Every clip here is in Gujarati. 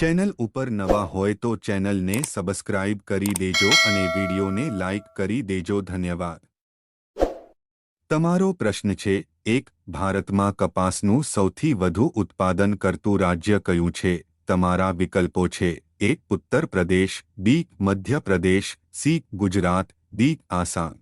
ચેનલ ઉપર નવા હોય તો ચેનલને સબસ્ક્રાઇબ કરી દેજો અને વિડીયોને લાઇક કરી દેજો. ધન્યવાદ. તમારો પ્રશ્ન છે, 1. ભારતમાં કપાસનું સૌથી વધુ ઉત્પાદન કરતું રાજ્ય કયું છે? તમારા વિકલ્પો છે: A. Uttar Pradesh, B. Madhya Pradesh, C. Gujarat, D. Assam.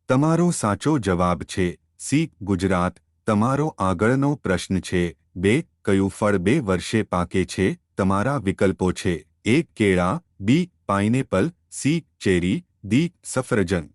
તમારો સાચો જવાબ છે સી, ગુજરાત. તમારો આગળનો પ્રશ્ન છે, 2. કયું ફળ 2 વર્ષે પાકે છે? તમારા વિકલ્પો છે: A. કેળા, B. Pineapple, C. Cherry, D. સફરજન.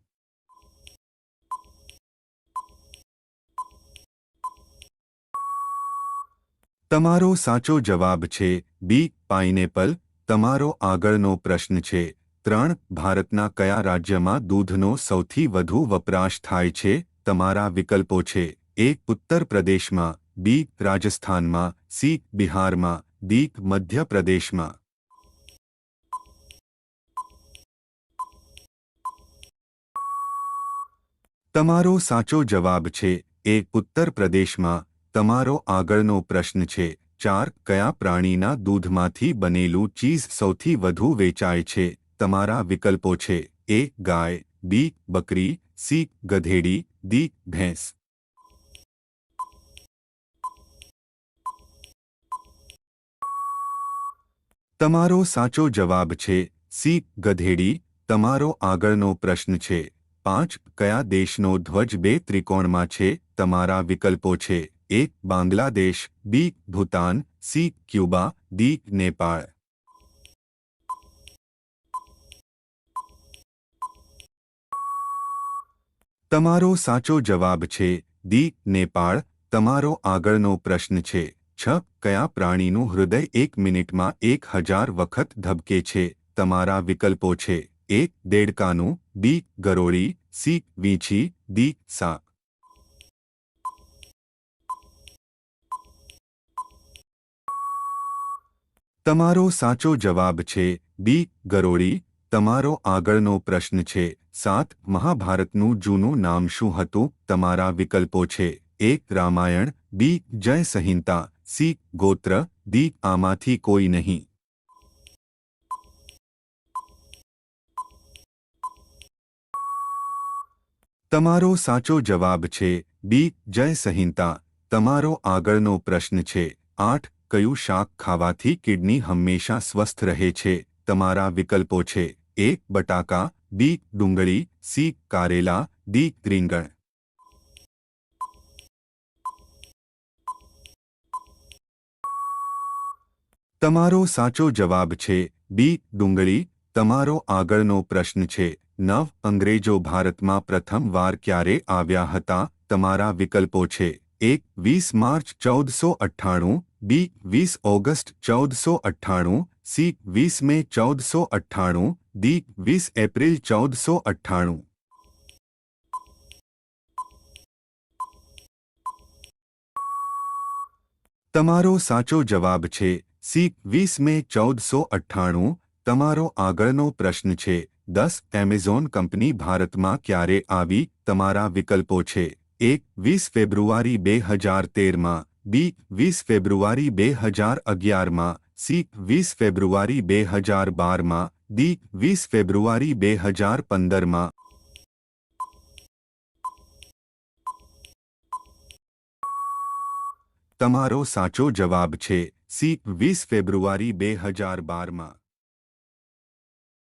તમારો સાચો જવાબ છે B. પાઇનેપલ. તમારો આગળનો પ્રશ્ન છે, 3. ભારતના કયા રાજ્યમાં દૂધનો સૌથી વધુ વપરાશ થાય છે? તમારા વિકલ્પો છે: A. ઉત્તર પ્રદેશમાં, B. રાજસ્થાનમાં, C. બિહારમાં, D. મધ્ય પ્રદેશમાં. તમારો સાચો જવાબ છે A. ઉત્તર પ્રદેશમાં. તમારો આગળનો પ્રશ્ન છે, 4. કયા પ્રાણીના દૂધમાંથી બનેલું ચીઝ સૌથી વધુ વેચાય છે? તમારા વિકલ્પો છે: A. Guys, B. બકરી, C. ગધેડી, D. ભેંસ. તમારો સાચો જવાબ છે C. ગધેડી. તમારો આગળનો પ્રશ્ન છે, 5. કયા દેશનો ધ્વજ 2 ત્રિકોણમાં છે? તમારા વિકલ્પો છે: A. Bangladesh, B. Bhutan, C. Cuba, D. Nepal. તમારો સાચો જવાબ છે D. નેપાળ. તમારો આગળનો પ્રશ્ન છે, 6. કયા પ્રાણીનું હૃદય 1 મિનિટમાં 1000 વખત ધબકે છે? તમારા વિકલ્પો છે: A. દેડકાનું, B. ગરોળી, C. વીંછી, D. સાપ. તમારો સાચો જવાબ છે B. ગરોળી. તમારો આગળનો પ્રશ્ન છે, 7. મહાભારતનું જૂનું નામ શું હતું? તમારા વિકલ્પો છે: A. રામાયણ, B. જય સંહિતા, C. ગોત્ર, D. આમાંથી કોઈ નહીં. તમારો સાચો જવાબ છે B. જય સંહિતા. તમારો આગળનો પ્રશ્ન છે, 8. કયું શાક ખાવાથી કિડની હંમેશા સ્વસ્થ રહે છે? તમારા વિકલ્પો છે: A. બટાકા, B. ડુંગળી, C. કારેલા, D. રીંગણ. તમારો સાચો જવાબ છે B. ડુંગળી. તમારો આગળનો પ્રશ્ન છે, 9. અંગ્રેજો ભારતમાં પ્રથમ વાર ક્યારે આવ્યા હતા? તમારા વિકલ્પો છે: A. 20 March 1498, B. 20 August 1498, C. 20 May 1498, D. 20 April 1498. તમારો સાચો જવાબ છે C. 20 મે 1498. તમારો આગળનો પ્રશ્ન છે, 10. એમેઝોન કંપની ભારતમાં ક્યારે આવી? તમારા વિકલ્પો છે: A. 20 February 2013માં, B. 20 February 2011માં, C. 20 February 2012માં, D. 20 ફેબ્રુઆરી 2015માં. તમારો સાચો જવાબ છે C. 20 ફેબ્રુઆરી 2012માં.